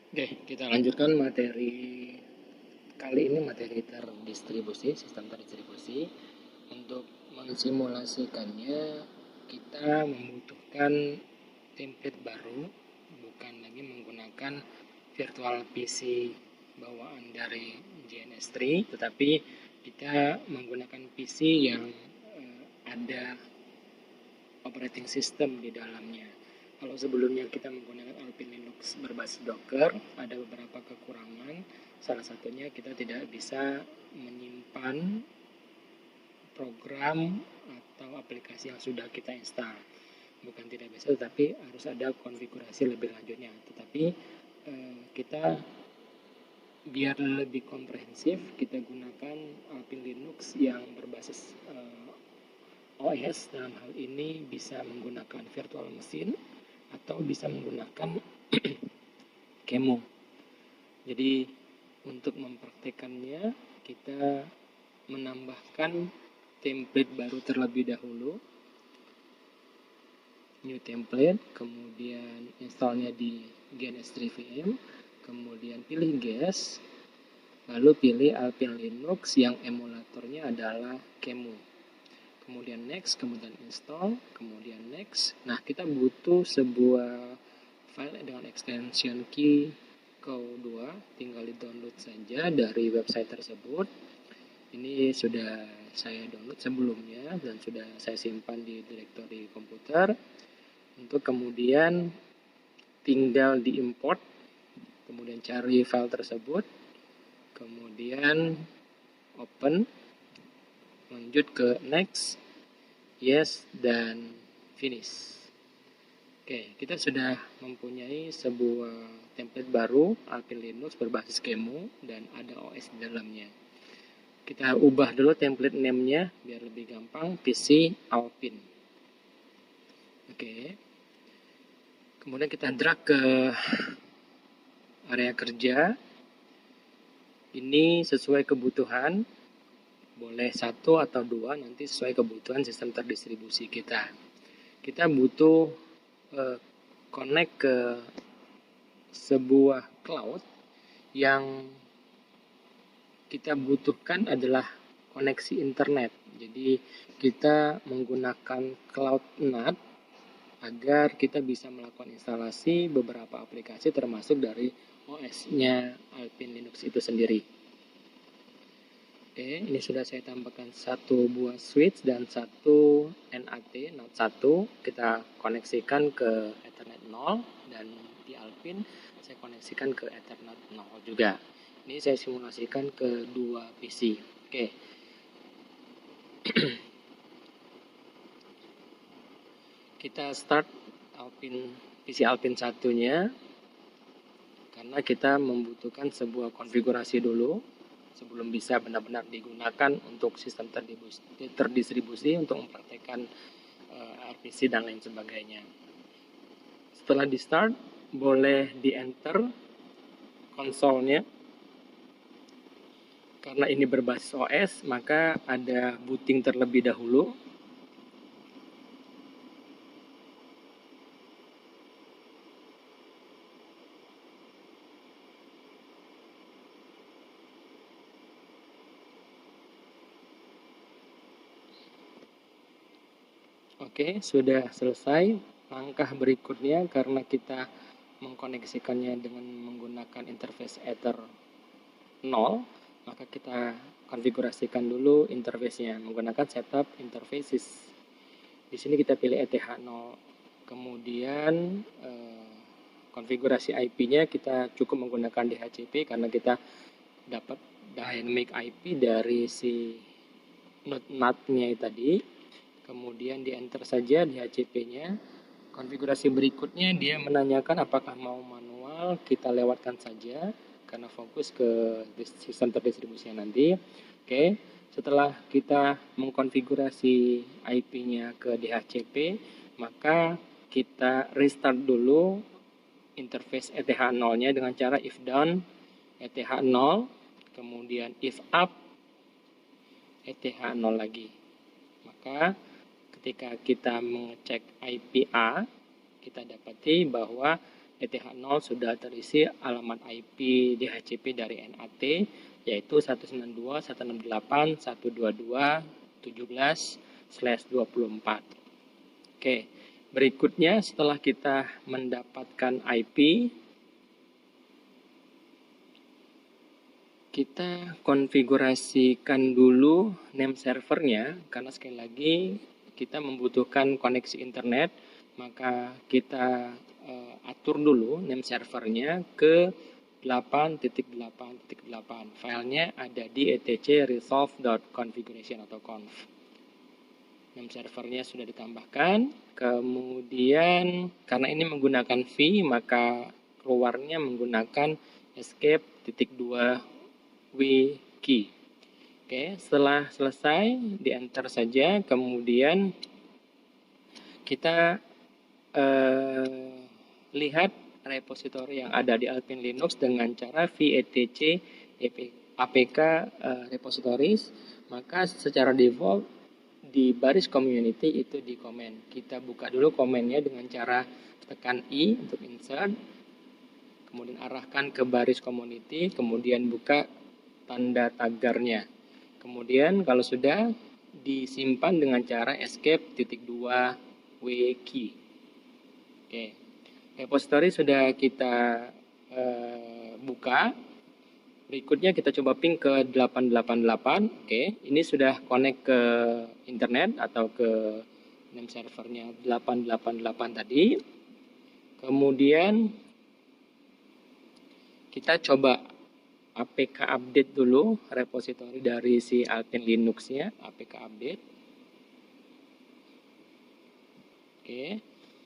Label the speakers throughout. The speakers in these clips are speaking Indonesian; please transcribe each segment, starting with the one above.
Speaker 1: Oke, kita lanjutkan materi kali ini, materi terdistribusi, sistem terdistribusi. Untuk mensimulasikannya, kita membutuhkan template baru, bukan lagi menggunakan virtual PC bawaan dari JNS3, tetapi kita menggunakan PC yang ada operating system di dalamnya. Kalau sebelumnya kita menggunakan Alpine Linux berbasis Docker, ada beberapa kekurangan. Salah satunya kita tidak bisa menyimpan program atau aplikasi yang sudah kita install. Bukan tidak bisa, tetapi harus ada konfigurasi lebih lanjutnya. Tetapi kita biar lebih komprehensif, kita gunakan Alpine Linux yang berbasis OS. Dalam hal ini bisa menggunakan virtual machine atau bisa menggunakan Kemo. Jadi untuk mempraktekannya, kita menambahkan template baru terlebih dahulu, new template, kemudian installnya di GNS3VM, kemudian pilih GES, lalu pilih Alpine Linux yang emulatornya adalah Kemo. Kemudian next, kemudian install, kemudian next. Nah, kita butuh sebuah file dengan extension key Q2, tinggal di-download saja dari website tersebut. Ini sudah saya download sebelumnya dan sudah saya simpan di direktori komputer. Untuk kemudian tinggal diimport, kemudian cari file tersebut, kemudian open, lanjut ke next, yes, dan finish. Oke, kita sudah mempunyai sebuah template baru Alpine Linux berbasis Kemo dan ada OS di dalamnya. Kita ubah dulu template name-nya biar lebih gampang, PC Alpine. Oke. Kemudian kita drag ke area kerja. Ini sesuai kebutuhan, boleh 1 atau 2, nanti sesuai kebutuhan sistem terdistribusi kita. Kita butuh connect ke sebuah cloud. Yang kita butuhkan adalah koneksi internet. Jadi kita menggunakan cloud NAT agar kita bisa melakukan instalasi beberapa aplikasi termasuk dari OS-nya Alpine Linux itu sendiri. Oke, ini sudah saya tambahkan satu buah switch dan satu NAT, NAT 1. Kita koneksikan ke Ethernet 0 dan di Alpine saya koneksikan ke Ethernet 0 juga. Ini saya simulasikan ke dua PC. Oke. Kita start PC Alpine 1-nya karena kita membutuhkan sebuah konfigurasi dulu sebelum bisa benar-benar digunakan untuk sistem terdistribusi untuk mempraktekkan RPC dan lain sebagainya. Setelah di start, boleh di enter konsolnya. Karena ini berbasis OS, maka ada booting terlebih dahulu. Oke, sudah selesai. Langkah berikutnya karena kita mengkoneksikannya dengan menggunakan interface Ether 0, maka kita konfigurasikan dulu interface-nya menggunakan setup interfaces. Di sini kita pilih ETH0. Kemudian konfigurasi IP-nya kita cukup menggunakan DHCP karena kita dapat dynamic IP dari si NAT-nya tadi. Kemudian di enter saja DHCP-nya. Konfigurasi berikutnya dia menanyakan apakah mau manual, kita lewatkan saja karena fokus ke sistem terdistribusinya nanti. Oke, setelah kita mengkonfigurasi IP-nya ke DHCP, maka kita restart dulu interface ETH0-nya dengan cara if down ETH0, kemudian if up ETH0 lagi. Maka ketika kita mengecek IP A, kita dapati bahwa ETH0 sudah terisi alamat IP DHCP dari NAT, yaitu 192.168.122.17/24. Oke, berikutnya setelah kita mendapatkan IP, kita konfigurasikan dulu name servernya, karena sekali lagi kita membutuhkan koneksi internet, maka kita atur dulu name servernya ke 8.8.8. Filenya ada di etc resolve.configuration atau conf. Name servernya sudah ditambahkan, kemudian karena ini menggunakan V, maka keluarnya menggunakan escape.2 wkey. Oke, setelah selesai di enter saja, kemudian kita lihat repositori yang ada di Alpine Linux dengan cara vetc apk repositories, maka secara default di baris community itu di komen. Kita buka dulu komennya dengan cara tekan I untuk insert, kemudian arahkan ke baris community, kemudian buka tanda tagarnya. Kemudian kalau sudah, disimpan dengan cara escape.2 wkey. Oke, repository sudah kita buka. Berikutnya kita coba ping ke 888. Oke, ini sudah connect ke internet atau ke name servernya 888 tadi. Kemudian kita coba apk update dulu repository dari si Alpine Linux-nya, apk update. Oke,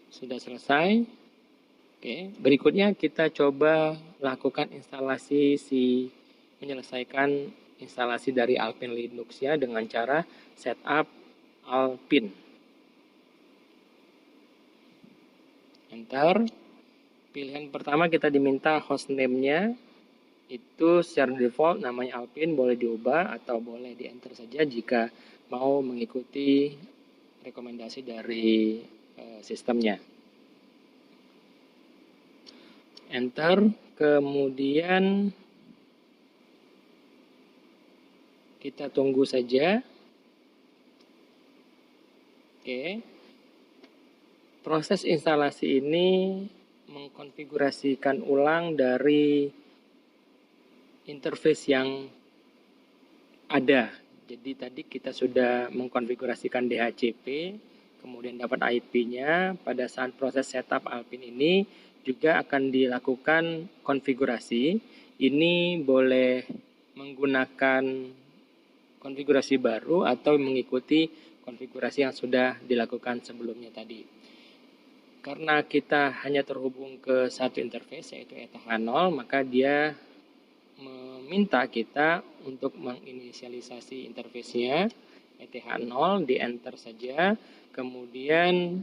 Speaker 1: sudah selesai. Oke, berikutnya kita coba lakukan instalasi menyelesaikan instalasi dari Alpine Linux-nya dengan cara setup Alpine. Enter. Pilihan pertama kita diminta hostname-nya, itu secara default namanya Alpine, boleh diubah atau boleh di enter saja jika mau mengikuti rekomendasi dari sistemnya. Enter, kemudian kita tunggu saja. Oke, proses instalasi ini mengkonfigurasikan ulang dari interface yang ada. Jadi tadi kita sudah mengkonfigurasikan DHCP, kemudian dapat IP-nya. Pada saat proses setup Alpine ini juga akan dilakukan konfigurasi. Ini boleh menggunakan konfigurasi baru atau mengikuti konfigurasi yang sudah dilakukan sebelumnya tadi. Karena kita hanya terhubung ke satu interface yaitu ETH0, maka dia meminta kita untuk menginisialisasi interface-nya ETH0, di enter saja, kemudian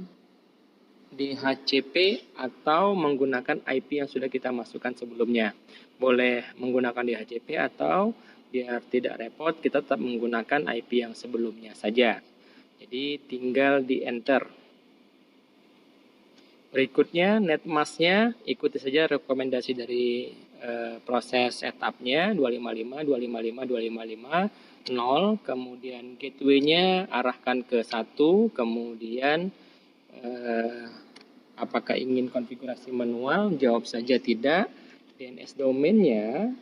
Speaker 1: di DHCP atau menggunakan IP yang sudah kita masukkan sebelumnya. Boleh menggunakan DHCP atau biar tidak repot kita tetap menggunakan IP yang sebelumnya saja. Jadi tinggal di enter. Berikutnya netmask-nya ikuti saja rekomendasi dari proses setup-nya 255, 255, 255, 0, kemudian gateway-nya arahkan ke 1, kemudian apakah ingin konfigurasi manual? Jawab saja tidak. DNS domain-nya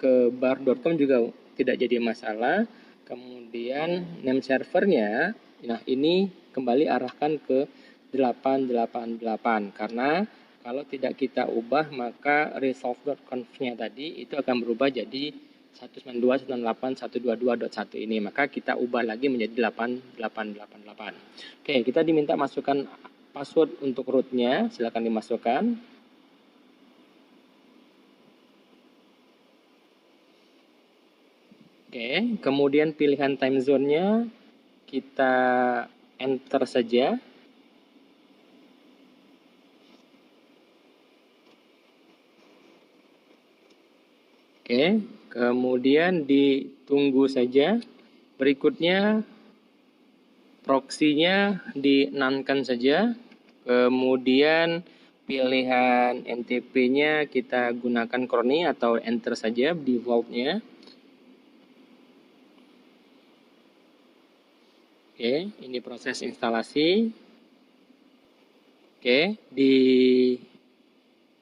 Speaker 1: ke bar.com juga tidak jadi masalah. Kemudian name servernya, nah ini kembali arahkan ke 888 karena kalau tidak kita ubah maka resolve.conf-nya tadi itu akan berubah jadi 192.168.122.1 ini, maka kita ubah lagi menjadi 8888. Oke, kita diminta masukkan password untuk root-nya, silakan dimasukkan. Oke, kemudian pilihan time zone-nya kita enter saja. Oke, kemudian ditunggu saja. Berikutnya proxy-nya di-none-kan saja. Kemudian Pilihan NTP-nya kita gunakan Crony atau enter saja default-nya. Oke, ini proses instalasi. Oke, di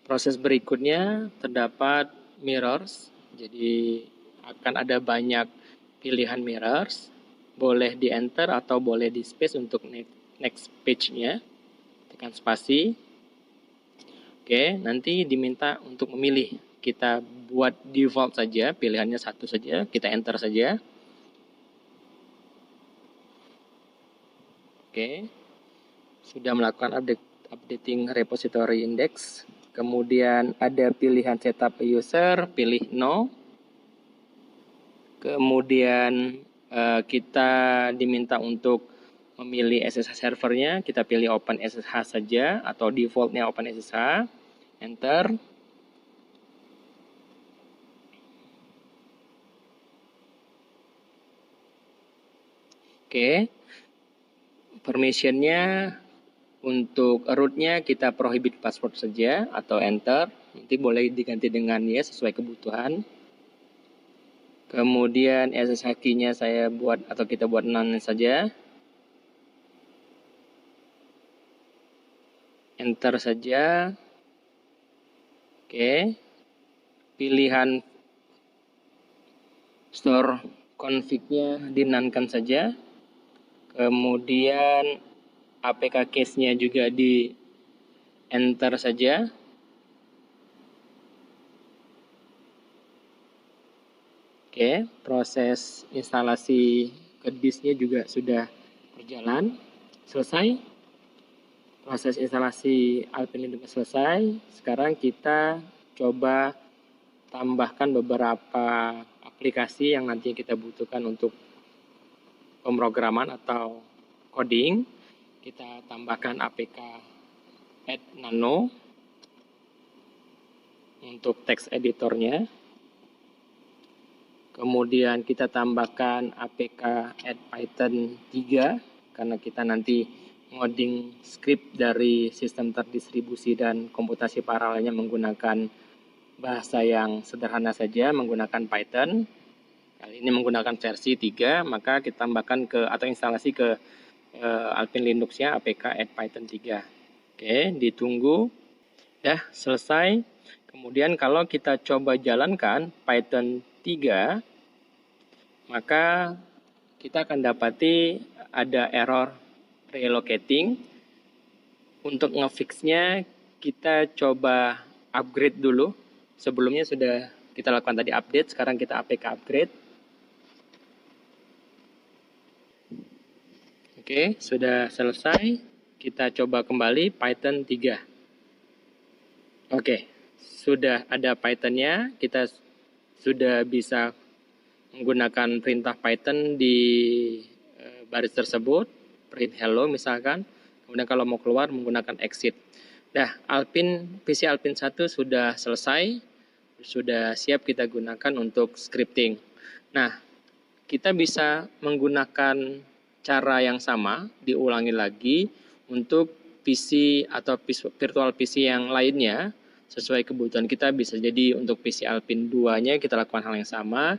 Speaker 1: proses berikutnya terdapat mirrors. Jadi akan ada banyak pilihan mirrors. Boleh di enter atau boleh di space untuk next page-nya. Tekan spasi. Oke, nanti diminta untuk memilih. Kita buat default saja, pilihannya satu saja, kita enter saja. Oke, sudah melakukan updating repository index. Kemudian ada pilihan setup user, pilih no. Kemudian kita diminta untuk memilih SSH servernya, kita pilih Open SSH saja atau defaultnya Open SSH, enter. Oke, permissionnya untuk rootnya kita prohibit password saja atau enter, nanti boleh diganti dengan yes sesuai kebutuhan. Kemudian SSH key-nya saya buat atau kita buat none saja. Enter saja. Oke. Pilihan store config-nya dinankan saja. Kemudian APK case-nya juga di enter saja. Oke, proses instalasi ke disknya juga sudah berjalan. Selesai. Proses instalasi Alpin Linux selesai. Sekarang kita coba tambahkan beberapa aplikasi yang nanti kita butuhkan untuk pemrograman atau coding. Kita tambahkan APK Add Nano untuk text editornya. Kemudian kita tambahkan APK Add Python 3 karena kita nanti ngoding script dari sistem terdistribusi dan komputasi paralelnya menggunakan bahasa yang sederhana saja, menggunakan Python. Kali ini menggunakan versi 3, maka kita tambahkan ke atau instalasi ke Alpin Linux-nya APK Add Python 3. Oke, ditunggu. Dah selesai. Kemudian kalau kita coba jalankan Python 3, maka kita akan dapati ada error relocating. Untuk ngefixnya kita coba upgrade dulu. Sebelumnya sudah kita lakukan tadi update, sekarang kita APK upgrade. Oke, sudah selesai. Kita coba kembali Python 3. Oke, sudah ada Python-nya. Kita sudah bisa menggunakan perintah Python di baris tersebut. Print hello misalkan. Kemudian kalau mau keluar menggunakan exit. Nah, PC Alpin 1 sudah selesai. Sudah siap kita gunakan untuk scripting. Nah, kita bisa menggunakan cara yang sama, diulangi lagi untuk PC atau virtual PC yang lainnya sesuai kebutuhan kita. Bisa jadi untuk PC Alpin 2-nya kita lakukan hal yang sama,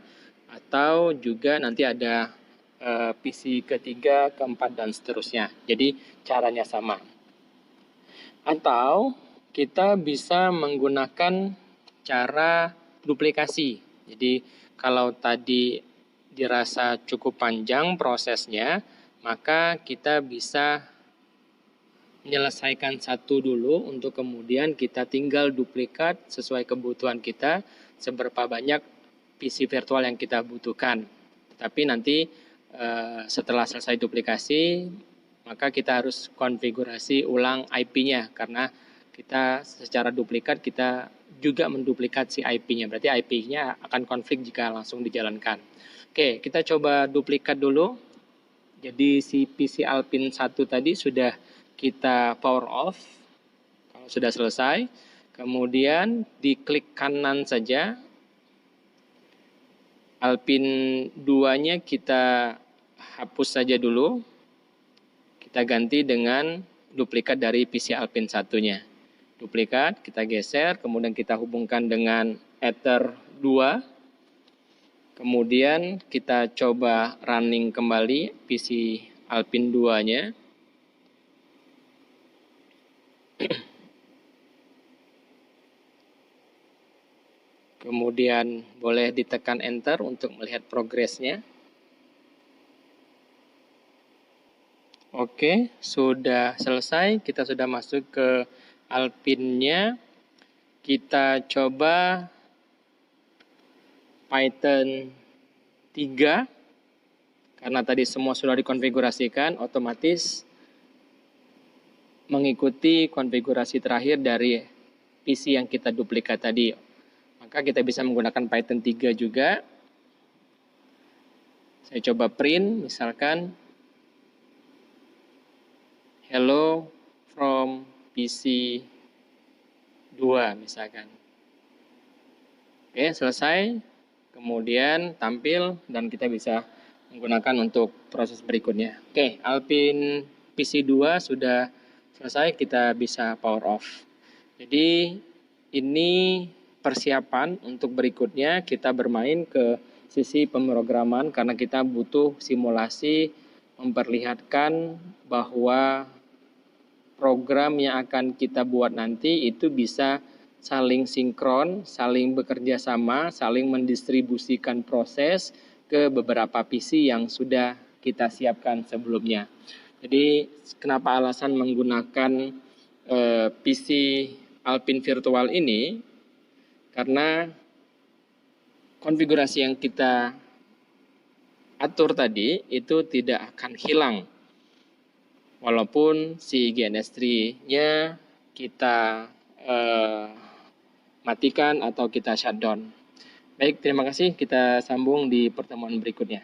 Speaker 1: atau juga nanti ada PC ketiga, keempat, dan seterusnya. Jadi caranya sama. Atau kita bisa menggunakan cara duplikasi. Jadi kalau tadi dirasa cukup panjang prosesnya, maka kita bisa menyelesaikan satu dulu untuk kemudian kita tinggal duplikat sesuai kebutuhan kita seberapa banyak PC virtual yang kita butuhkan. Tapi nanti setelah selesai duplikasi, maka kita harus konfigurasi ulang IP-nya karena kita secara duplikat kita juga menduplikat si IP-nya. Berarti IP-nya akan konflik jika langsung dijalankan. Oke, kita coba duplikat dulu. Jadi si PC Alpin 1 tadi sudah kita power off. Kalau sudah selesai, kemudian diklik kanan saja. Alpin 2-nya kita hapus saja dulu. Kita ganti dengan duplikat dari PC Alpin 1-nya. duplikat, kita geser, kemudian kita hubungkan dengan Ether 2. Kemudian kita coba running kembali PC Alpine 2-nya. Kemudian boleh ditekan enter untuk melihat progresnya. Oke, sudah selesai. Kita sudah masuk ke Alpine-nya. Kita coba Python 3. Karena tadi semua sudah dikonfigurasikan, otomatis mengikuti konfigurasi terakhir dari PC yang kita duplikat tadi. Maka kita bisa menggunakan Python 3 juga. Saya coba print, misalkan hello from PC 2 misalkan. Oke, selesai. Kemudian tampil dan kita bisa menggunakan untuk proses berikutnya. Oke, Alpine PC 2 sudah selesai, kita bisa power off. Jadi ini persiapan untuk berikutnya kita bermain ke sisi pemrograman karena kita butuh simulasi memperlihatkan bahwa program yang akan kita buat nanti itu bisa saling sinkron, saling bekerja sama, saling mendistribusikan proses ke beberapa PC yang sudah kita siapkan sebelumnya. Jadi kenapa alasan menggunakan PC Alpine Virtual ini? Karena konfigurasi yang kita atur tadi itu tidak akan hilang. Walaupun si GNS3-nya kita matikan atau kita shutdown. Baik, terima kasih. Kita sambung di pertemuan berikutnya.